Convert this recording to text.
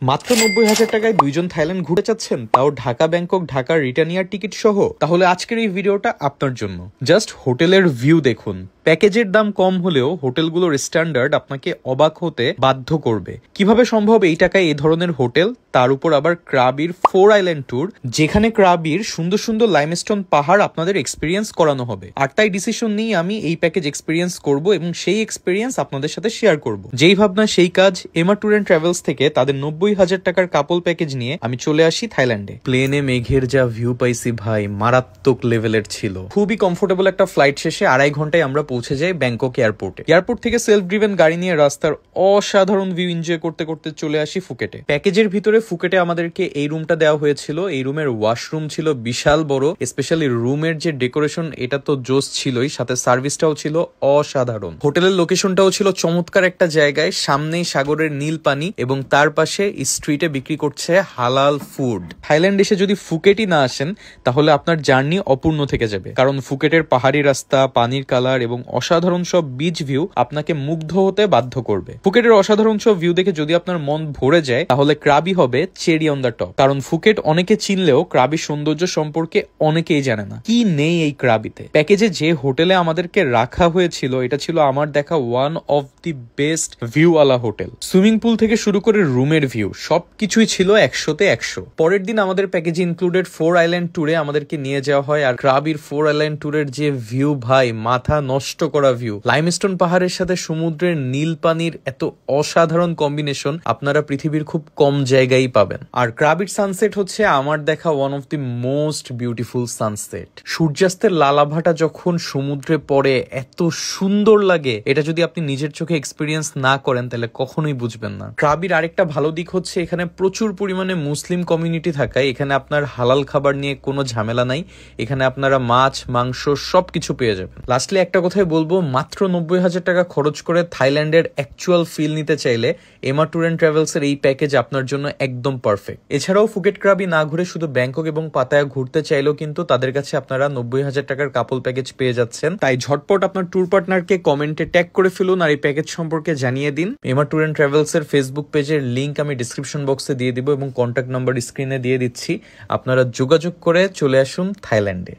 মাত্র 90,000 টাকায় দুইজন থাইল্যান্ড ঘুরে যাচ্ছেন, তাও ঢাকা ব্যাংকক ঢাকার রিটার্ন ইয়ার টিকিট সহ। তাহলে আজকের এই ভিডিওটা আপনার জন্য। জাস্ট হোটেলের ভিউ দেখুন। প্যাকেজের দাম কম হলেও হোটেলগুলোর স্ট্যান্ডার্ড আপনাকে অবাক হতে বাধ্য করবে। কিভাবে সম্ভব এই টাকায় এই ধরনের হোটেল, তার উপর আবার ক্রাবির 4 আইল্যান্ড ট্যুর, যেখানে ক্রাবির সুন্দর সুন্দর লাইমস্টোন পাহাড় আপনাদের এক্সপিরিয়েন্স করানো হবে। আর তাই ডিসিশন নিয়ে আমি এই প্যাকেজ এক্সপিরিয়েন্স করব এবং সেই এক্সপিরিয়েন্স আপনাদের সাথে শেয়ার করব। যেই ভাবনা সেই কাজ। এমা ট্যুর এন্ড ট্রাভেলস থেকে তাদের 90,000 টাকার কাপল প্যাকেজ নিয়ে আমি চলে আসি থাইল্যান্ডে। প্লেনে মেঘের যা ভিউ পাইছি ভাই, মারাত্মক লেভেলের ছিল। খুবই কমফোর্টেবল একটা ফ্লাইট শেষে 2.5 ঘন্টায় আমরা পৌঁছে যাই ব্যাংকক এয়ারপোর্টে। এয়ারপোর্ট থেকে সেলফ ড্রিভেন গাড়ি নিয়ে রাস্তার অসাধারণ ভিউ এনজয় করতে করতে চলে আসি ফুকেটে। প্যাকেজের ভিতরে ফুকেটে আমাদেরকে এই রুমটা দেওয়া হয়েছিল। এই রুমের ওয়াশরুম ছিল বিশাল বড়। স্পেশালি রুমের যে ডেকোরেশন, এটা তো জোস ছিলই, সাথে সার্ভিসটাও ছিল অসাধারণ। হোটেলের লোকেশনটাও ছিল চমৎকার একটা জায়গায়, সামনেই সাগরের নীল পানি এবং তার পাশে স্ট্রিটে বিক্রি করছে হালাল ফুড। থাইল্যান্ড এসে যদি ফুকেটই না আসেন তাহলে আপনার জার্নি অপূর্ণ থেকে যাবে, কারণ ফুকেটের পাহাড়ি রাস্তা, পানির কালার এবং অসাধারণ সব বিচ ভিউ আপনাকে মুগ্ধ হতে বাধ্য করবে। ফুকেটের অসাধারণ সব ভিউ দেখে যদি আপনার মন ভরে যায় তাহলে ক্রাবি হবে চেরি অন দ্য টপ। কারণ ফুকেট অনেকে চিনলেও ক্রাবির সৌন্দর্য সম্পর্কে অনেকেই জানে না। কি নেই এই ক্রাবিতে? প্যাকেজে যে হোটেলে আমাদেরকে রাখা হয়েছিল এটা ছিল আমার দেখা one of the best view আলা হোটেল। সুইমিং পুল থেকে শুরু করে রুমের ভিউ সবকিছুই ছিল 100-তে 100। পরের দিন আমাদের প্যাকেজে ইনক্লুডেড 4 আইল্যান্ড ট্যুরে আমাদেরকে নিয়ে যাওয়া হয়। আর ক্রাবির 4 আইল্যান্ড ট্যুরের যে ভিউ ভাই, মাথা নষ্ট করা ভিউ। লাইমস্টোন পাহাড়ের সাথে সমুদ্রের নীল পানির এত অসাধারণ কম্বিনেশন আপনারা পৃথিবীর খুব কম জায়গায় পাবেন। আর ক্রাবির সানসেট হচ্ছে আমার দেখা one of the most beautiful sunset. সূর্যাস্তের লালাভাটা যখন সমুদ্রে পড়ে এত সুন্দর লাগে, এটা যদি আপনি নিজের চোখে এক্সপিরিয়েন্স না করেন তাহলে কখনোই বুঝবেন না। ক্রাবির আরেকটা ভালো দিক হচ্ছে এখানে প্রচুর পরিমাণে মুসলিম কমিউনিটি থাকায় এখানে আপনার হালাল খাবার নিয়ে কোনো ঝামেলা নাই। এখানে আপনারা মাছ, মাংস সবকিছু পেয়ে যাবেন। লাস্টলি একটা কথাই বলবো, মাত্র 90,000 টাকা খরচ করে থাইল্যান্ডের অ্যাকচুয়াল ফিল নিতে চাইলে এমা ট্যুর এন্ড ট্রাভেলস এর এই প্যাকেজ আপনার জন্য একদম পারফেক্ট। এছাড়াও ফুকেট ক্রাবি না ঘুরে শুধু ব্যাংকক এবং পাতায়া ঘুরতে চাইলেও কিন্তু তাদের কাছে আপনারা 90,000 টাকার কাপল প্যাকেজ পেয়ে যাচ্ছেন। তাই ঝটপট আপনার ট্যুর পার্টনারকে কমেন্টে ট্যাগ করে ফেলুন আর এই প্যাকেজ সম্পর্কে জানিয়ে দিন। এমা ট্যুর এন্ড ট্রাভেলস এর ফেসবুক পেজের লিঙ্ক আমি ডিসক্রিপশন বক্সে দিয়ে দিব এবং কন্ট্যাক্ট নাম্বার স্ক্রিনে দিয়ে দিচ্ছি। আপনারা যোগাযোগ করে চলে আসুন থাইল্যান্ডে।